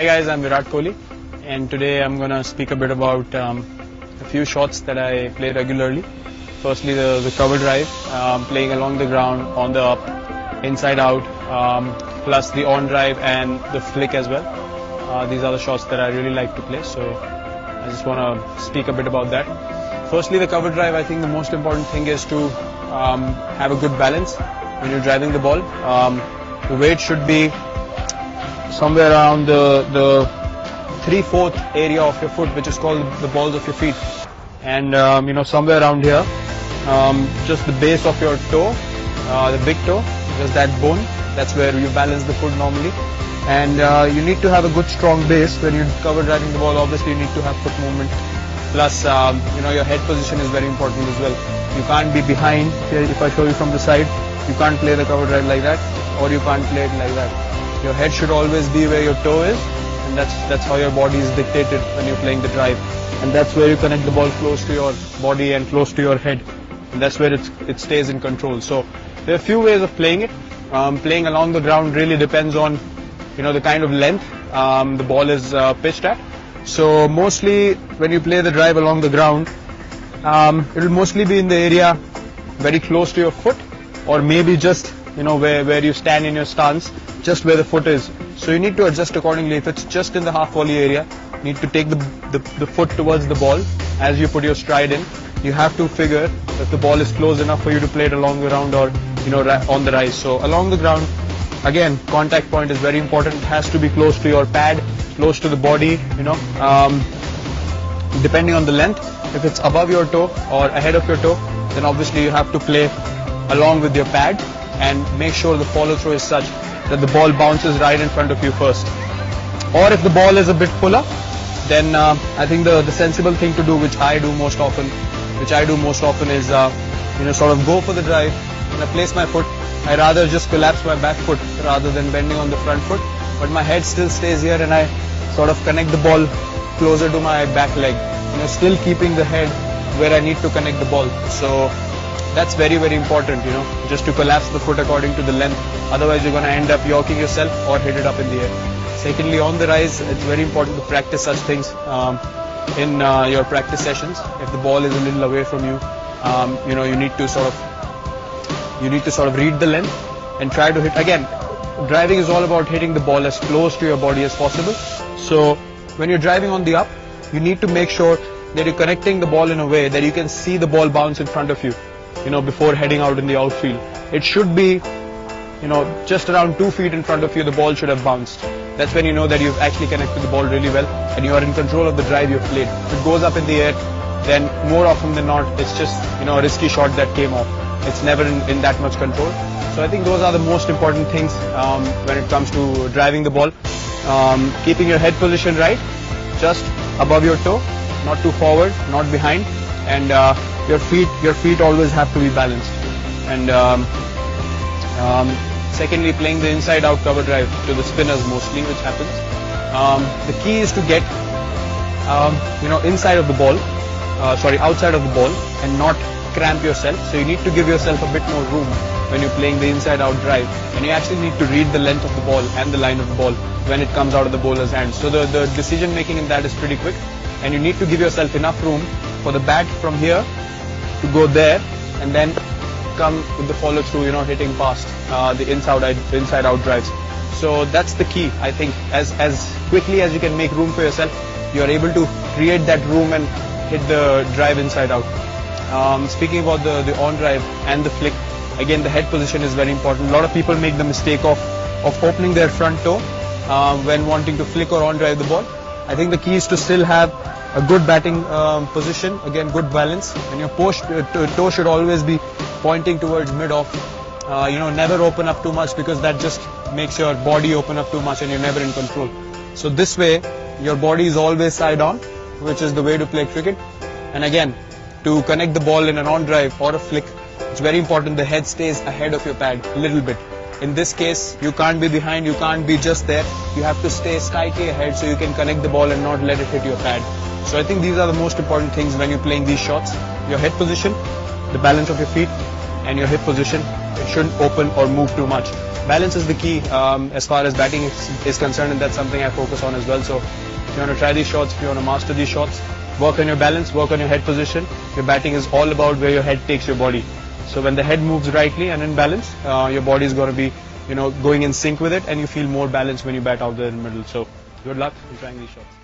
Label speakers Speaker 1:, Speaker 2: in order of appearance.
Speaker 1: Hi guys, I'm Virat and today I'm gonna speak a bit about a few shots that I play regularly. Firstly, the cover drive, playing along the ground, on the up, inside out, plus the on drive and the flick as well. These are the shots that I really like to play, so I just want to speak a bit about that. Firstly, the cover drive, I think the most important thing is to have a good balance when you're driving the ball. The weight should be somewhere around the 3/4 area of your foot, which is called the balls of your feet, and somewhere around here, just the base of your toe, the big toe, just that bone, that's where you balance the foot normally. And you need to have a good strong base when you're cover driving the ball. Obviously you need to have foot movement, plus your head position is very important as well. You can't be behind. Here, if I show you from the side, you can't play the cover drive like that, or you can't play it like that. Your head should always be where your toe is, and that's how your body is dictated when you're playing the drive. And that's where you connect the ball close to your body and close to your head, and that's where it stays in control. So there are a few ways of playing it. Playing along the ground really depends on the kind of length the ball is pitched at. So mostly when you play the drive along the ground, it will mostly be in the area very close to your foot, or maybe just where you stand in your stance, just where the foot is. So you need to adjust accordingly. If it's just in the half volley area, you need to take the foot towards the ball as you put your stride in. You have to figure if the ball is close enough for you to play it along the ground, or on the rise. So along the ground, again, contact point is very important. It has to be close to your pad, close to the body, depending on the length. If it's above your toe or ahead of your toe, then obviously you have to play along with your pad and make sure the follow through is such that the ball bounces right in front of you first. Or if the ball is a bit fuller, then I think the sensible thing to do, which I do most often, is sort of go for the drive. When I place my foot, I rather just collapse my back foot rather than bending on the front foot, but my head still stays here, and I sort of connect the ball closer to my back leg, still keeping the head where I need to connect the ball. So that's very, very important, just to collapse the foot according to the length. Otherwise you're going to end up yorking yourself or hit it up in the air. Secondly, on the rise, it's very important to practice such things in your practice sessions. If the ball is a little away from you, you need to sort of read the length and try to hit. Again, driving is all about hitting the ball as close to your body as possible. So when you're driving on the up, you need to make sure that you're connecting the ball in a way that you can see the ball bounce in front of you, before heading out in the outfield. It should be, just around 2 feet in front of you, the ball should have bounced. That's when you know that you've actually connected the ball really well and you are in control of the drive you've played. If it goes up in the air, then more often than not, it's just, a risky shot that came off. It's never in that much control. So I think those are the most important things when it comes to driving the ball. Keeping your head position right, just above your toe, not too forward, not behind, and your feet always have to be balanced. And secondly, playing the inside out cover drive to the spinners mostly, which happens. The key is to get inside of the ball, outside of the ball, and not cramp yourself. So you need to give yourself a bit more room when you're playing the inside out drive, and you actually need to read the length of the ball and the line of the ball when it comes out of the bowler's hand. So the decision making in that is pretty quick, and you need to give yourself enough room for the bat from here to go there, and then come with the follow through, hitting past the inside out drives. So that's the key. I think as quickly as you can make room for yourself, you are able to create that room and hit the drive inside out. Speaking about the on drive and the flick, again, the head position is very important. A lot of people make the mistake of opening their front toe when wanting to flick or on drive the ball. I think the key is to still have a good batting position, again, good balance, and your toe should always be pointing towards mid-off. Never open up too much, because that just makes your body open up too much and you're never in control. So this way, your body is always side on, which is the way to play cricket. And again, to connect the ball in an on drive or a flick, it's very important the head stays ahead of your pad a little bit. In this case, you can't be behind, you can't be just there. You have to stay slightly ahead so you can connect the ball and not let it hit your pad. So I think these are the most important things when you're playing these shots. your head position, the balance of your feet, and your hip position. It shouldn't open or move too much. Balance is the key as far as batting is concerned, and that's something I focus on as well. So if you want to try these shots, if you want to master these shots, work on your balance, work on your head position. Your batting is all about where your head takes your body. So when the head moves rightly and in balance, your body is going to be, going in sync with it, and you feel more balanced when you bat out there in the middle. So good luck in trying these shots.